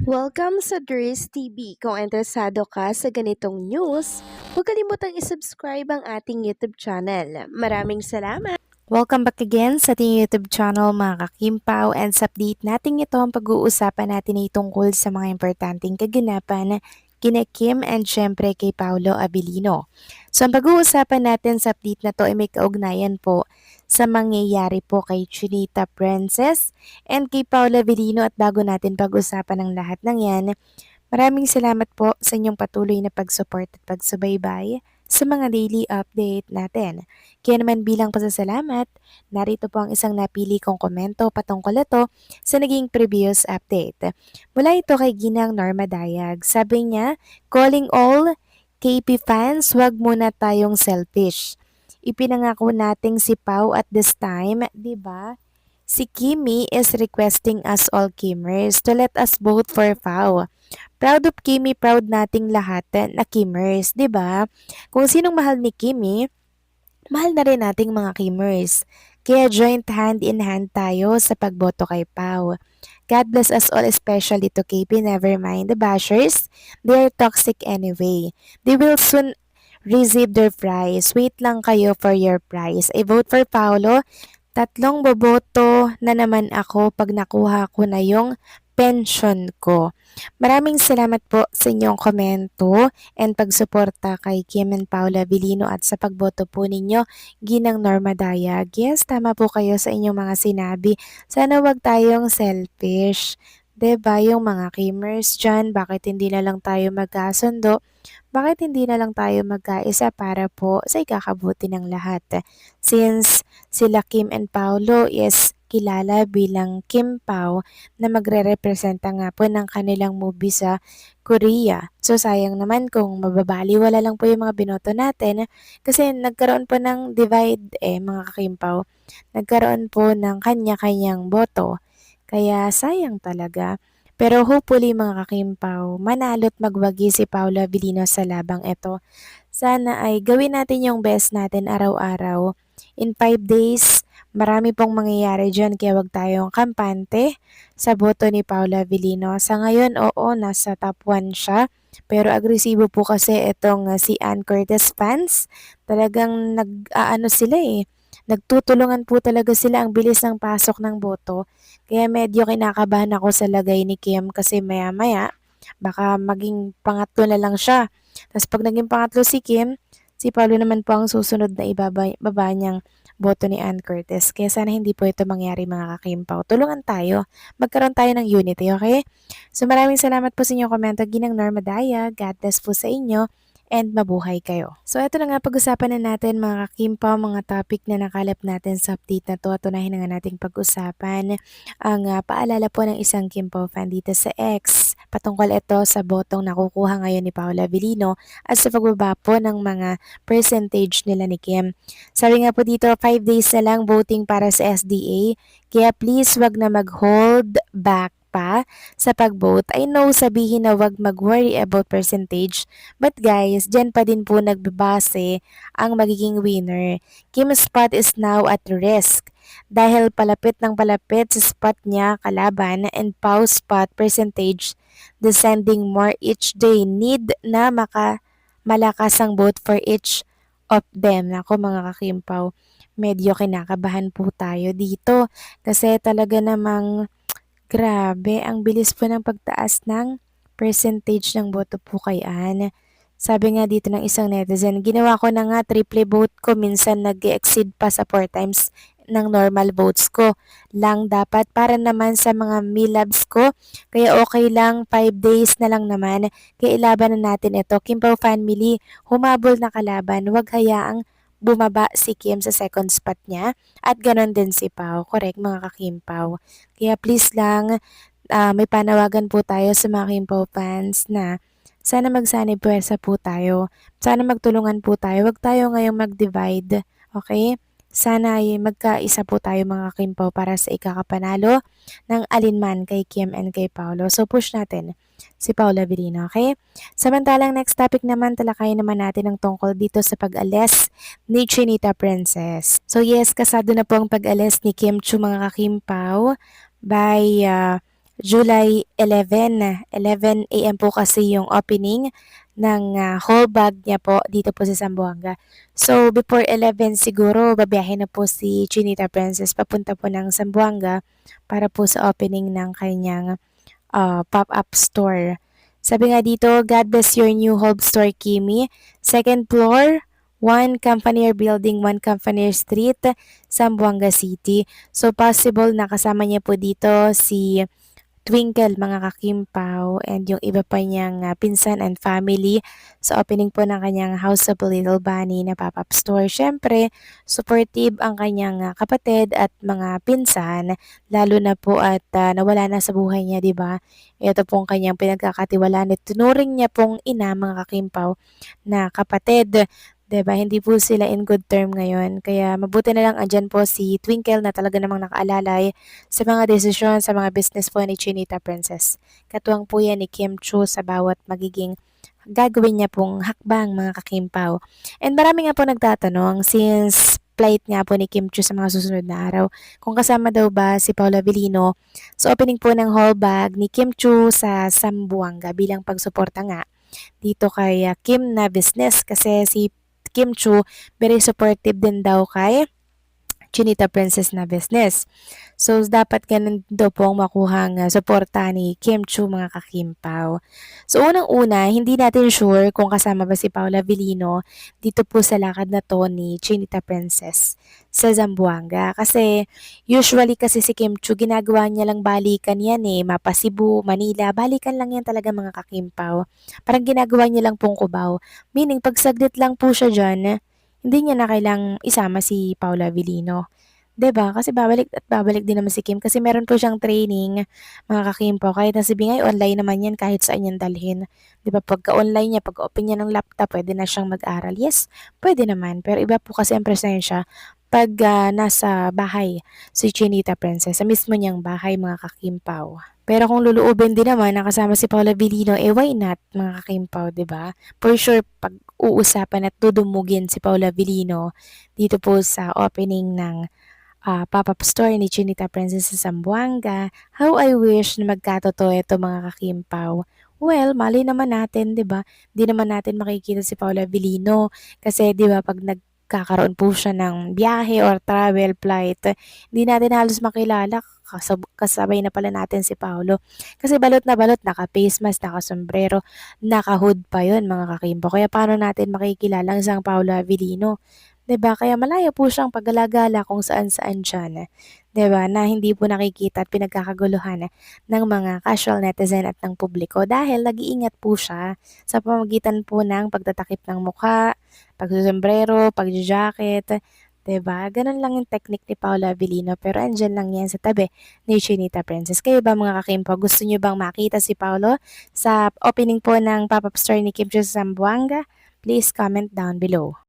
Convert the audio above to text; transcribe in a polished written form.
Welcome sa Dries TV. Kung interesado ka sa ganitong news, huwag kalimutang isubscribe ang ating YouTube channel. Maraming salamat! Welcome back again sa ating YouTube channel mga kakimpaw, and sa update natin ito ang pag-uusapan natin ay tungkol sa mga importanteng kaganapan kina Kim and syempre kay Paolo Abilino. So ang pag-uusapan natin sa update na to ay may kaugnayan po sa mangyayari po kay Chinita Princess and kay Paolo Abilino, at bago natin pag-usapan ang lahat ng yan, maraming salamat po sa inyong patuloy na pag-support at pagsubaybay sa mga daily update natin. Kaya naman bilang pasasalamat, narito po ang isang napili kong komento patungkol ito sa naging previous update. Mula ito kay Ginang Norma Dayag. Sabi niya, calling all KP fans, wag muna tayong selfish. Ipinangako nating si Pau at this time, di ba? Si Kimi is requesting us all Kimmers to let us vote for Pau. Proud of Kimi, proud nating lahat na Kimmers, 'di ba? Kung sinong mahal ni Kimi, mahal na rin nating mga Kimmers. Kaya joint hand in hand tayo sa pagboto kay Pau. God bless us all, especially to KP. Never mind the bashers. They are toxic anyway. They will soon receive their prize. Wait lang kayo for your prize. I vote for Paolo. Tatlong boboto na naman ako pag nakuha ko na yung pension ko. Maraming salamat po sa inyong komento and pagsuporta kay Kim and Paula Vilino at sa pagboto po ninyo, Ginang Norma Dayag. Yes, tama po kayo sa inyong mga sinabi. Sana wag tayong selfish. 'Di ba yung mga Kimmers dyan, bakit hindi na lang tayo magkasundo? Bakit hindi na lang tayo magkaisa para po sa ikakabuti ng lahat? Since sila Kim and Paolo is kilala bilang Kim Pao na magre-representa nga po ng kanilang movie sa Korea. So sayang naman kung mababaliwala lang po yung mga binoto natin kasi nagkaroon po ng divide mga kakimpaw. Nagkaroon po ng kanya-kanyang boto. Kaya sayang talaga. Pero hopefully mga kakimpaw, manalo't magwagi si Paula Vilino sa labang ito. Sana ay gawin natin yung best natin araw-araw. In 5 days, marami pong mangyayari dyan kaya wag tayong kampante sa boto ni Paula Vilino. Sa ngayon, oo, nasa top 1 siya. Pero agresibo po kasi itong si Ann Curtis fans. Talagang nag-aano sila Nagtutulungan po talaga sila, ang bilis ng pasok ng boto. Kaya medyo kinakabahan ako sa lagay ni Kim kasi maya-maya baka maging pangatlo na lang siya. Tapos pag naging pangatlo si Kim, si Paolo naman po ang susunod na ibaba niyang boto ni Ann Curtis. Kaya sana hindi po ito mangyari mga kakimpaw. Tulungan tayo. Magkaroon tayo ng unity, okay? So maraming salamat po sa inyong komento. Ginang Norma Daya. God bless po sa inyo and mabuhay kayo. So ito na nga, pag-usapan na natin mga kakimpaw, mga topic na nakalap natin sa update na to. At unahin na nga nating pag-usapan ang paalala po ng isang Kimpaw fan dito sa X. Patungkol ito sa botong nakukuha ngayon ni Paula Vilino at sa pagbaba po ng mga percentage nila ni Kim. Sabi nga po dito, 5 days na lang voting para sa SDA, kaya please wag na mag-hold back pa sa pag-vote. I know sabihin na wag mag-worry about percentage, but guys, dyan pa din po nagbabase ang magiging winner. Kim's spot is now at risk dahil palapit ng palapit sa spot niya kalaban, and Pau's spot percentage descending more each day. Need na malakas ang vote for each of them. Ako mga kakimpaw, medyo kinakabahan po tayo dito kasi talaga namang grabe, ang bilis po ng pagtaas ng percentage ng boto po kay Ann. Sabi nga dito ng isang netizen, ginawa ko na nga triple vote ko, minsan nag-exceed pa sa 4 times ng normal votes ko lang dapat para naman sa mga milabs ko. Kaya okay lang, 5 days na lang naman. Kaya ilaban na natin ito. Kimpaw family, humabol na kalaban. Huwag hayaang bumaba si Kim sa second spot niya. At ganon din si Pau. Correct mga kakimpaw. Kaya please lang, may panawagan po tayo sa mga Kimpaw fans na sana magsanib puwersa po tayo. Sana magtulungan po tayo. Huwag tayo ngayong mag-divide. Okay? Sana ay magkaisa po tayo mga Kimpaw para sa ikakapanalo ng alinman kay Kim and kay Paolo. So push natin si Paula Virino, okay? Samantalang next topic naman, talakayin naman natin ang tungkol dito sa pag-alis ni Chinita Princess. So yes, kasado na po ang pag-alis ni Kim Chu mga kakimpaw by July 11, 11 AM po kasi yung opening ng whole bag niya po dito po sa Zamboanga. So before 11 siguro babiyahe na po si Chinita Princess papunta po ng Zamboanga para po sa opening ng kanyang pop-up store. Sabi nga dito, God bless your new home store, Kimi. Second floor, 1 Campanier Building, 1 Campanier Street, Zamboanga City. So possible na kasama niya po dito si Twinkle, mga kakimpaw, and yung iba pa niyang pinsan and family sa opening po ng kanyang House of Little Bunny na pop-up store. Siyempre, supportive ang kanyang kapatid at mga pinsan, lalo na po at nawala na sa buhay niya, di ba? Ito pong kanyang pinagkakatiwalaan at tunuring niya pong ina, mga kakimpaw, na kapatid. 'Di ba, hindi po sila in good term ngayon. Kaya mabuti na lang andyan po si Twinkle na talaga namang nakaalalay sa mga desisyon, sa mga business po ni Chinita Princess. Katuwang po yan ni Kim Chu sa bawat magiging gagawin niya pong hakbang, mga kakimpaw. And marami nga po nagtatanong since flight nga po ni Kim Chu sa mga susunod na araw kung kasama daw ba si Paula Avellino sa opening po ng hall bag ni Kim Chu sa Zamboanga bilang pagsuporta nga dito kay Kim na business kasi si Kim Chu very supportive din daw kay Chinita Princess na business. So, dapat ganun daw po ang makuhang suporta ni Kim Chu, mga kakimpaw. So, unang-una, hindi natin sure kung kasama ba si Paula Avellino dito po sa lakad na to ni Chinita Princess sa Zamboanga. Kasi, usually kasi si Kim Chu, ginagawa niya lang balikan yan Mapa Cebu, Manila, balikan lang yan talaga, mga kakimpaw. Parang ginagawa niya lang pong Cubao. Meaning, pag saglit lang po siya dyan, hindi niya na kailang isama si Paula Avellino. 'Di ba? Kasi babalik at babalik din naman si Kim kasi meron po siyang training, mga kakimpo. Kahit na sabihin nga online naman yan kahit saan yan dalhin. 'Di ba? Pagka-online niya, pag-open niya ng laptop, pwede na siyang mag-aral. Yes, pwede naman. Pero iba po kasi ang presensya pag nasa bahay si Chinita Princess, sa mismo niyang bahay, mga kakimpaw. Pero kung luluubin din naman na kasama si Paula Vilino, why not, mga kakimpaw, 'di ba? For sure, pag-uusapan at dudumugin si Paula Vilino dito po sa opening ng pop-up store ni Chinita Princess sa Zamboanga. How I wish na magkatotoo ito, mga kakimpaw. Well, mali naman natin, 'di ba? Di naman natin makikita si Paula Avellino kasi 'di ba pag nagkakaroon po siya ng biyahe or travel flight, hindi natin halos makilala kasabay na pala natin si Paolo. Kasi balot na balot, naka-face mask, naka-sombrero, naka-hood pa yon, mga kakimpo. Kaya paano natin makikilala ang isang Paolo Avellino? 'Di ba? Kaya malaya po siyang paggalagala kung saan-saan diyan, 'di ba, na hindi po nakikita at pinagkakaguluhan ng mga casual netizen at ng publiko dahil nag-iingat po siya sa pamamagitan po ng pagtatakip ng mukha, pagsusombrero, pagja-jacket, 'di ba? Gano'n lang yung technique ni Paula Avellino pero andiyan lang 'yan sa tabi ni Chinita Princess. Kayo ba, mga kakimpo, gusto niyo bang makita si Paolo sa opening po ng pop-up store ni Kim Chiu sa Zamboanga? Please comment down below.